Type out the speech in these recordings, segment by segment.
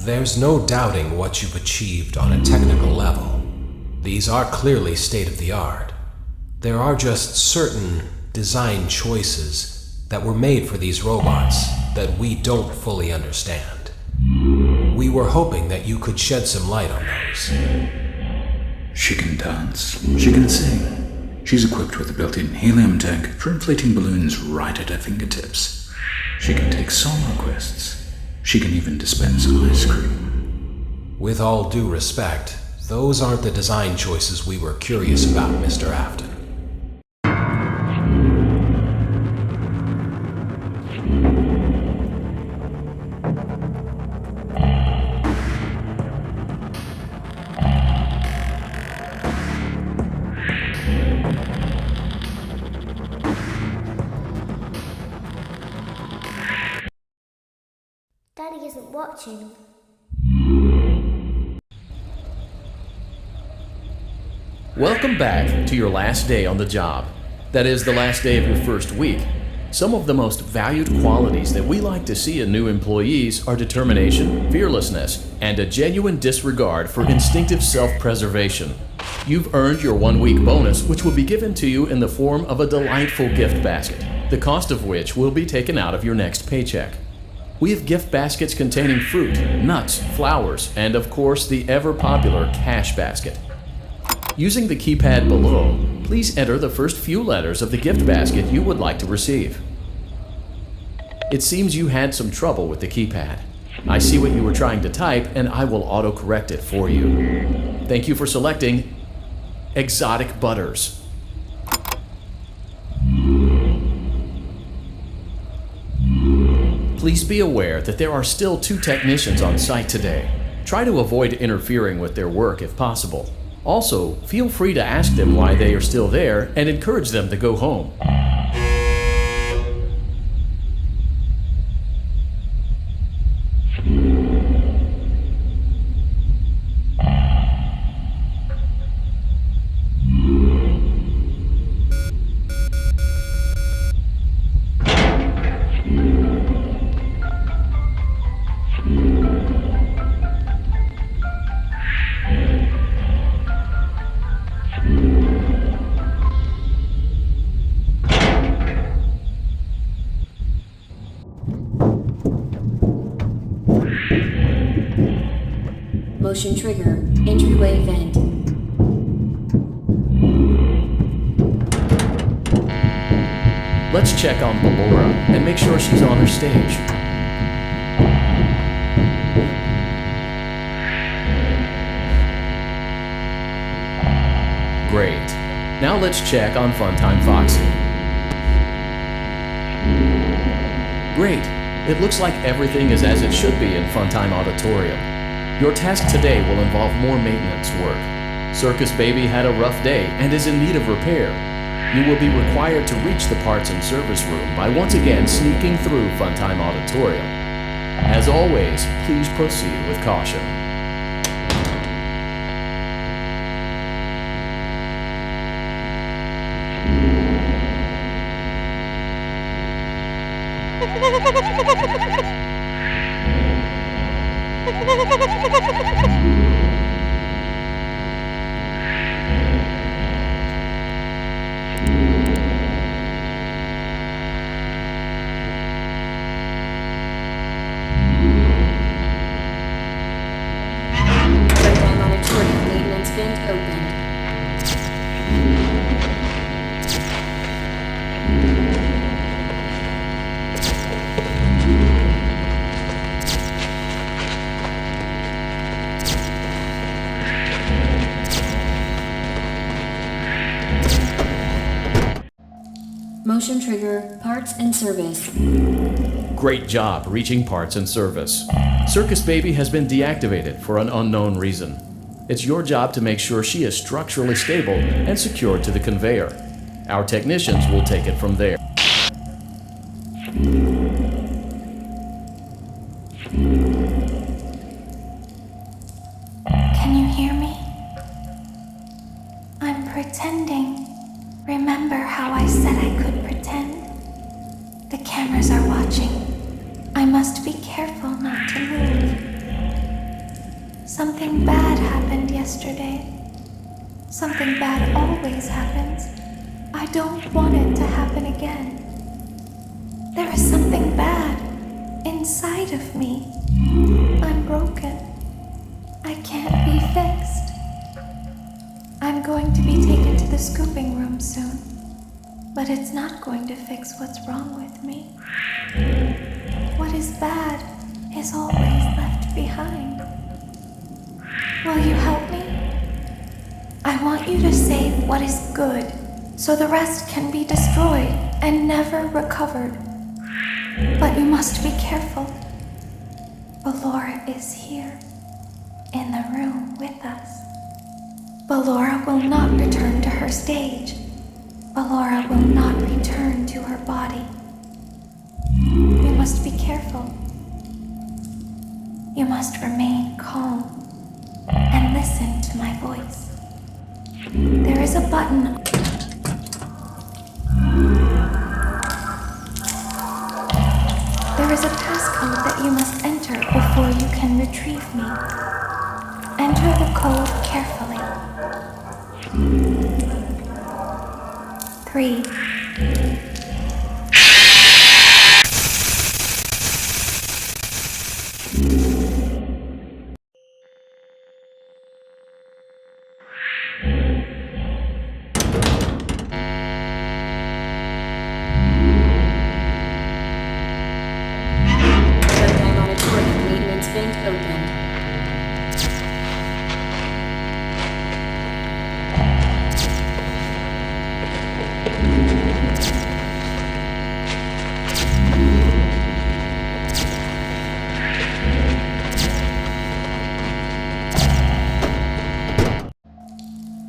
There's no doubting what you've achieved on a technical level. These are clearly state-of-the-art. There are just certain design choices that were made for these robots that we don't fully understand. We were hoping that you could shed some light on those. She can dance. She can sing. She's equipped with a built-in helium tank for inflating balloons right at her fingertips. She can take song requests. She can even dispense ice cream. With all due respect, those aren't the design choices we were curious about, Mr. Afton. Daddy isn't watching. Welcome back to your last day on the job. That is, the last day of your first week. Some of the most valued qualities that we like to see in new employees are determination, fearlessness, and a genuine disregard for instinctive self-preservation. You've earned your 1-week bonus, which will be given to you in the form of a delightful gift basket, the cost of which will be taken out of your next paycheck. We have gift baskets containing fruit, nuts, flowers, and of course the ever-popular cash basket. Using the keypad below, please enter the first few letters of the gift basket you would like to receive. It seems you had some trouble with the keypad. I see what you were trying to type, and I will auto-correct it for you. Thank you for selecting Exotic Butters. Please be aware that there are still 2 technicians on site today. Try to avoid interfering with their work if possible. Also, feel free to ask them why they are still there and encourage them to go home. Motion trigger, entryway vent. Let's check on Ballora and make sure she's on her stage. Great. Now let's check on Funtime Foxy. Great. It looks like everything is as it should be in Funtime Auditorium. Your task today will involve more maintenance work. Circus Baby had a rough day and is in need of repair. You will be required to reach the parts and service room by once again sneaking through Funtime Auditorium. As always, please proceed with caution. Motion trigger, parts and service. Great job reaching parts and service. Circus Baby has been deactivated for an unknown reason. It's your job to make sure she is structurally stable and secured to the conveyor. Our technicians will take it from there. Can you hear me? I'm pretending. Remember how I said I could pretend? The cameras are watching. I must be careful not to move. Something bad happened yesterday. Something bad always happens. I don't want it to happen again. There is something bad inside of me. I'm broken. I can't be fixed. I'm going to be taken to the scooping room soon, but it's not going to fix what's wrong with me. What is bad is always left behind. Will you help me? I want you to save what is good, so the rest can be destroyed and never recovered. But you must be careful. Ballora is here, in the room with us. Ballora will not return to her stage. Ballora will not return to her body. You must be careful. You must remain calm and listen to my voice. There is a button. There is a passcode that you must enter before you can retrieve me. Enter the code carefully. 3. Shutdown auditorium maintenance vent opened.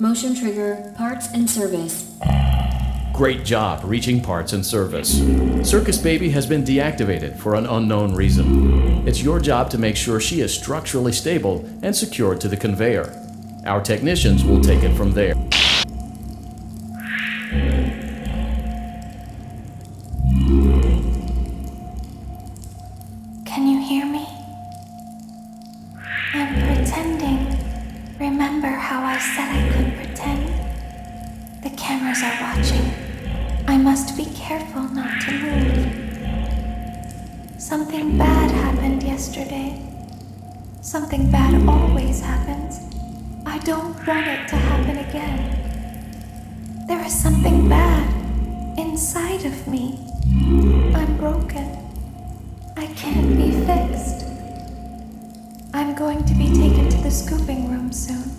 Motion trigger, parts and service. Great job reaching parts and service. Circus Baby has been deactivated for an unknown reason. It's your job to make sure she is structurally stable and secured to the conveyor. Our technicians will take it from there. Can you hear me? I'm pretending. Remember how I said I could pretend? The cameras are watching. I must be careful not to move. Something bad happened yesterday. Something bad always happens. I don't want it to happen again. There is something bad inside of me. I'm broken. I can't be fixed. I'm going to be taken to the scooping room soon.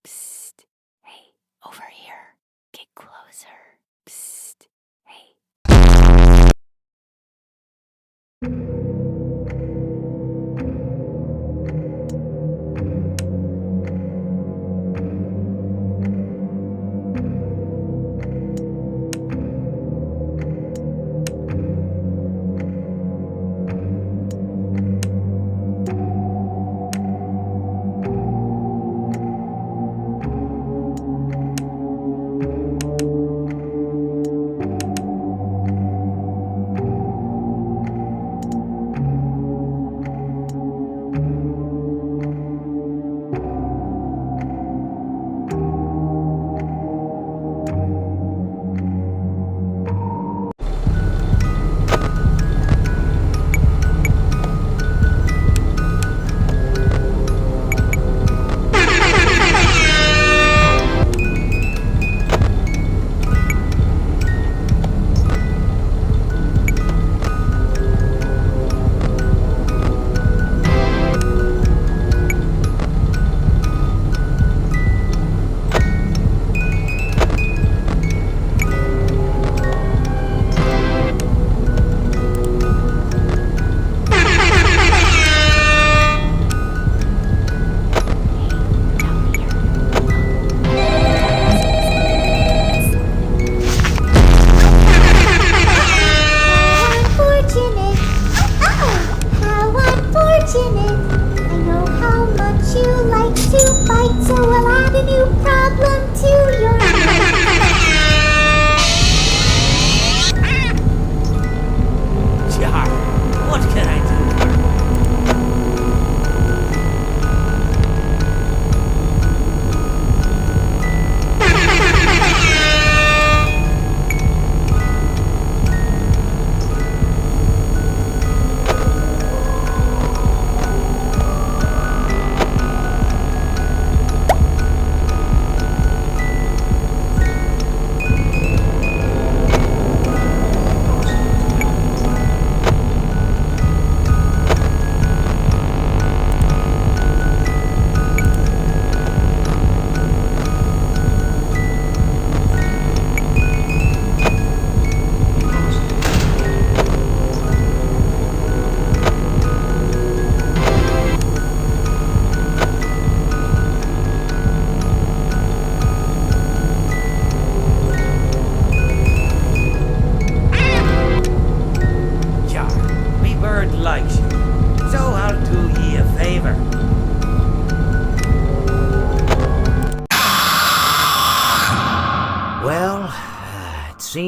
Psst. Hey, over here. Get closer. Psst. Hey.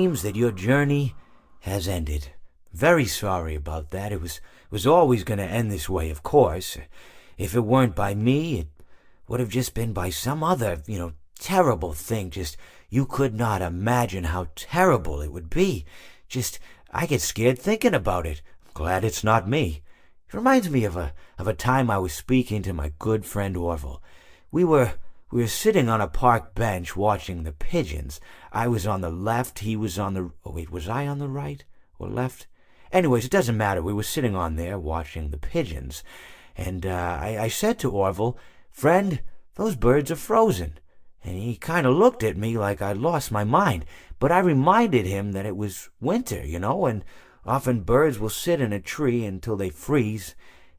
seems that your journey has ended. Very sorry about that. It was always going to end this way, of course. If it weren't by me, it would have just been by some other, terrible thing. Just, you could not imagine how terrible it would be. Just, I get scared thinking about it. I'm glad it's not me. It reminds me of a time I was speaking to my good friend Orville. We were sitting on a park bench watching the pigeons. I was on the left, he was on the... Oh, wait, was I on the right or left? Anyways, it doesn't matter. We were sitting on there watching the pigeons. And I said to Orville, "Friend, those birds are frozen." And he kind of looked at me like I'd lost my mind. But I reminded him that it was winter, and often birds will sit in a tree until they freeze.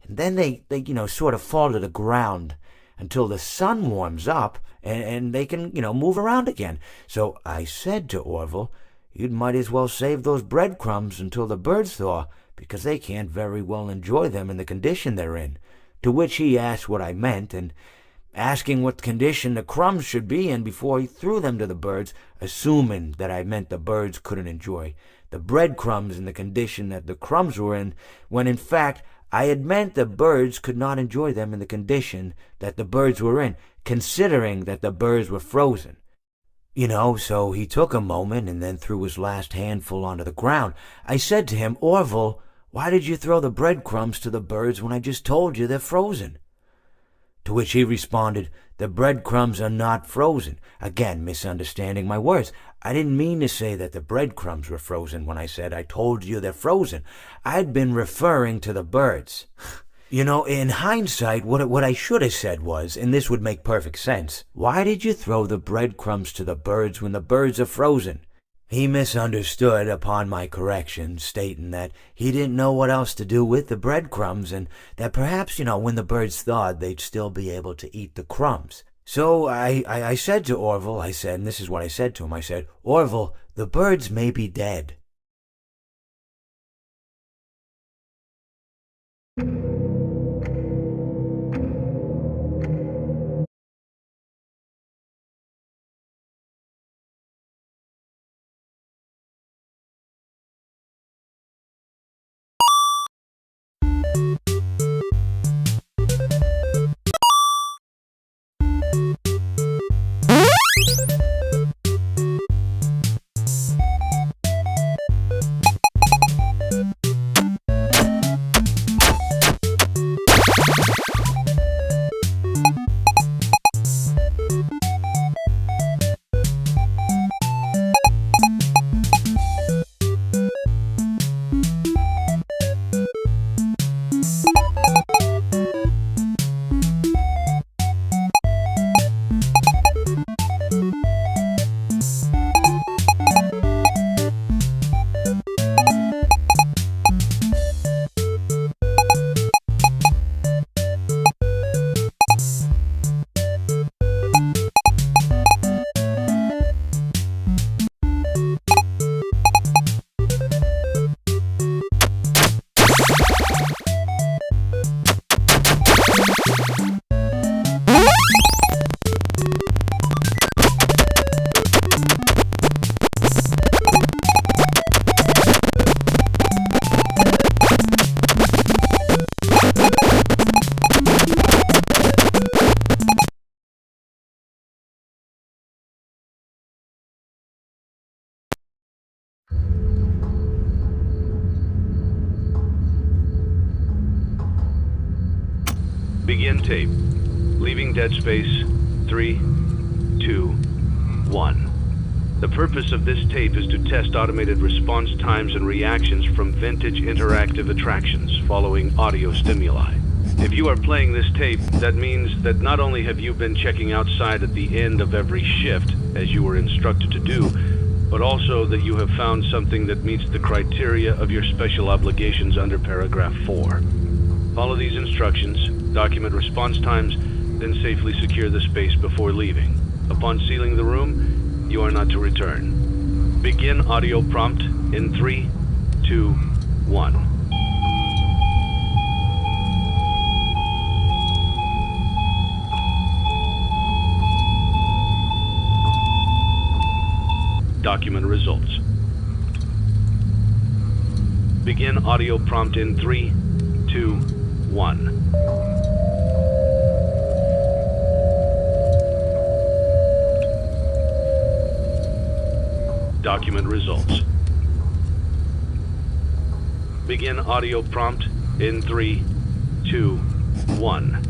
And then they sort of fall to the ground until the sun warms up and they can, move around again. So I said to Orville, "You might as well save those breadcrumbs until the birds thaw, because they can't very well enjoy them in the condition they're in." To which he asked what I meant, and asking what condition the crumbs should be in before he threw them to the birds, assuming that I meant the birds couldn't enjoy the breadcrumbs in the condition that the crumbs were in, when in fact I had meant the birds could not enjoy them in the condition that the birds were in, considering that the birds were frozen. So he took a moment and then threw his last handful onto the ground. I said to him, "Orville, why did you throw the breadcrumbs to the birds when I just told you they're frozen?" To which he responded, "The breadcrumbs are not frozen." Again, misunderstanding my words. I didn't mean to say that the breadcrumbs were frozen when I said I told you they're frozen. I'd been referring to the birds. In hindsight, what I should have said was, and this would make perfect sense, "Why did you throw the breadcrumbs to the birds when the birds are frozen?" He misunderstood upon my correction, stating that he didn't know what else to do with the breadcrumbs, and that perhaps, when the birds thawed, they'd still be able to eat the crumbs. So I said to Orville, and this is what I said to him, I said, "Orville, the birds may be dead." Begin tape. Leaving dead space. 3, 2, 1. The purpose of this tape is to test automated response times and reactions from vintage interactive attractions following audio stimuli. If you are playing this tape, that means that not only have you been checking outside at the end of every shift, as you were instructed to do, but also that you have found something that meets the criteria of your special obligations under paragraph 4. Follow these instructions, document response times, then safely secure the space before leaving. Upon sealing the room, you are not to return. Begin audio prompt in 3, 2, 1. Document results. Begin audio prompt in 3, 2, 1. Document results. Begin audio prompt in 3, 2, 1.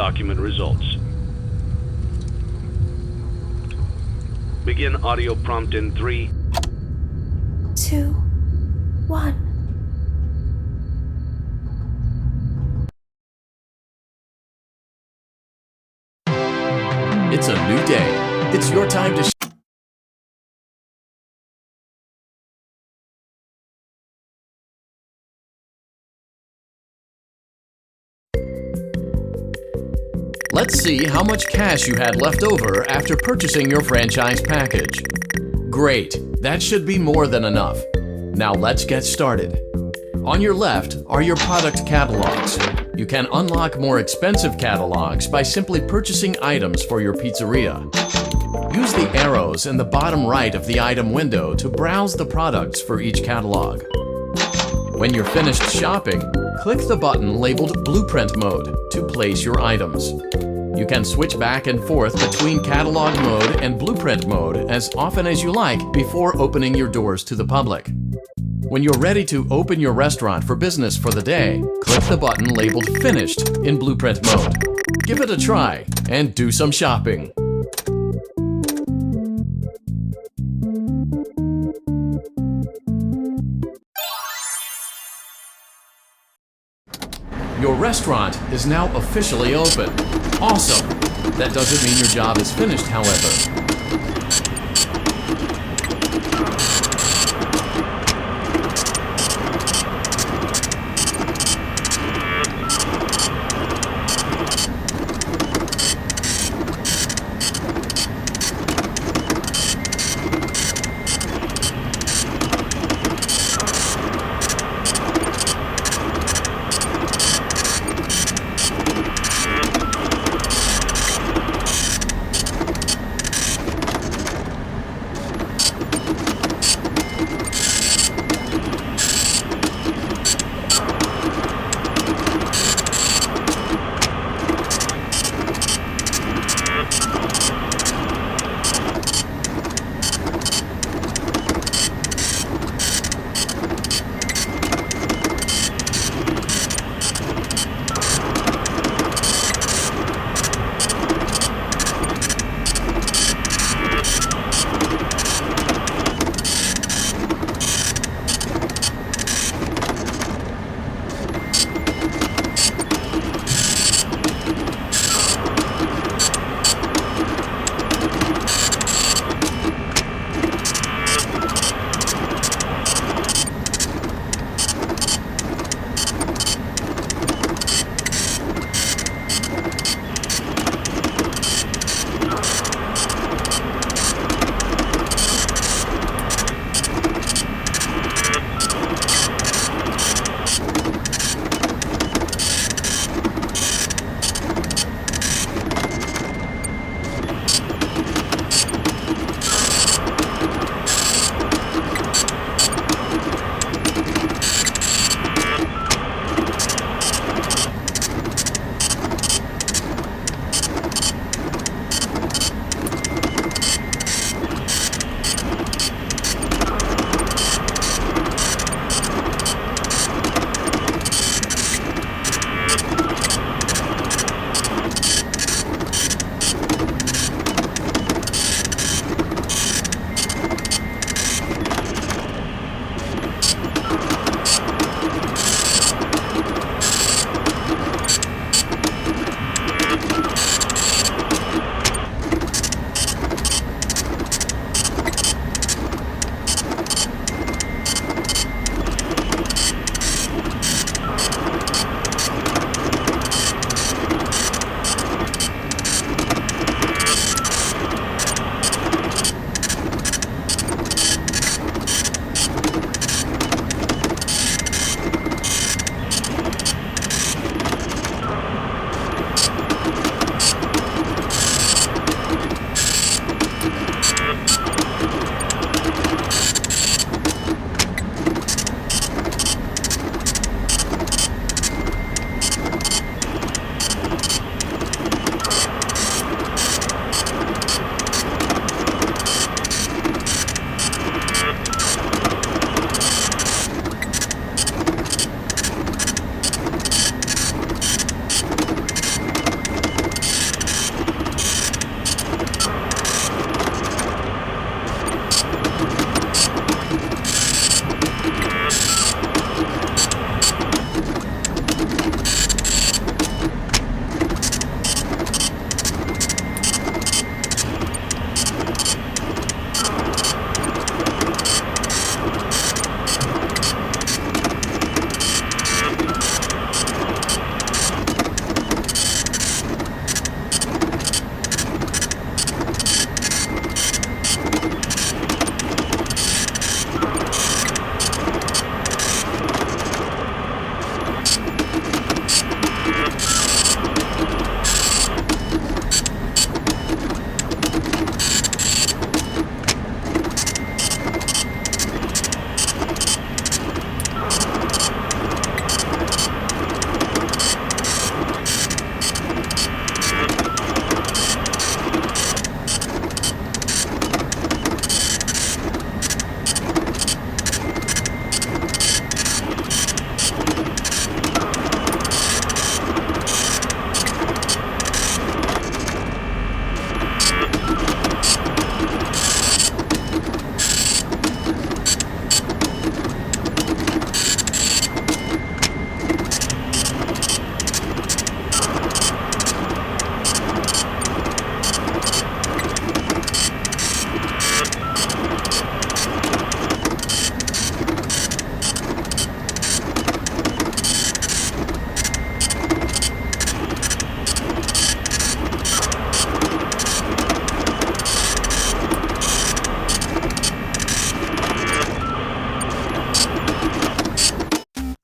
Document results. Begin audio prompt in 3, 2, 1. It's a new day. It's your time to Let's see how much cash you had left over after purchasing your franchise package. Great, that should be more than enough. Now let's get started. On your left are your product catalogs. You can unlock more expensive catalogs by simply purchasing items for your pizzeria. Use the arrows in the bottom right of the item window to browse the products for each catalog. When you're finished shopping, click the button labeled Blueprint Mode to place your items. You can switch back and forth between Catalog Mode and Blueprint Mode as often as you like before opening your doors to the public. When you're ready to open your restaurant for business for the day, click the button labeled Finished in Blueprint Mode. Give it a try and do some shopping. Your restaurant is now officially open. Awesome! That doesn't mean your job is finished, however.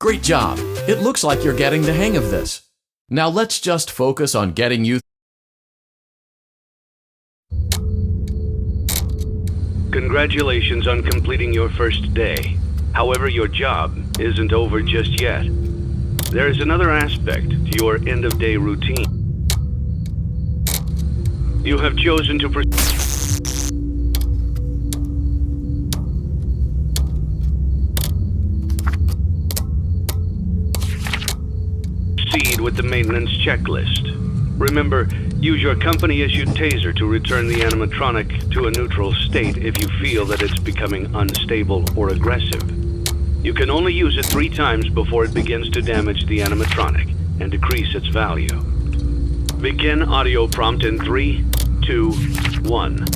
Great job! It looks like you're getting the hang of this. Now let's just focus on getting you. Congratulations on completing your first day. However, your job isn't over just yet. There is another aspect to your end-of-day routine. You have chosen to proceed with the maintenance checklist. Remember, use your company-issued taser to return the animatronic to a neutral state if you feel that it's becoming unstable or aggressive. You can only use it 3 times before it begins to damage the animatronic and decrease its value. Begin audio prompt in 3, 2, 1.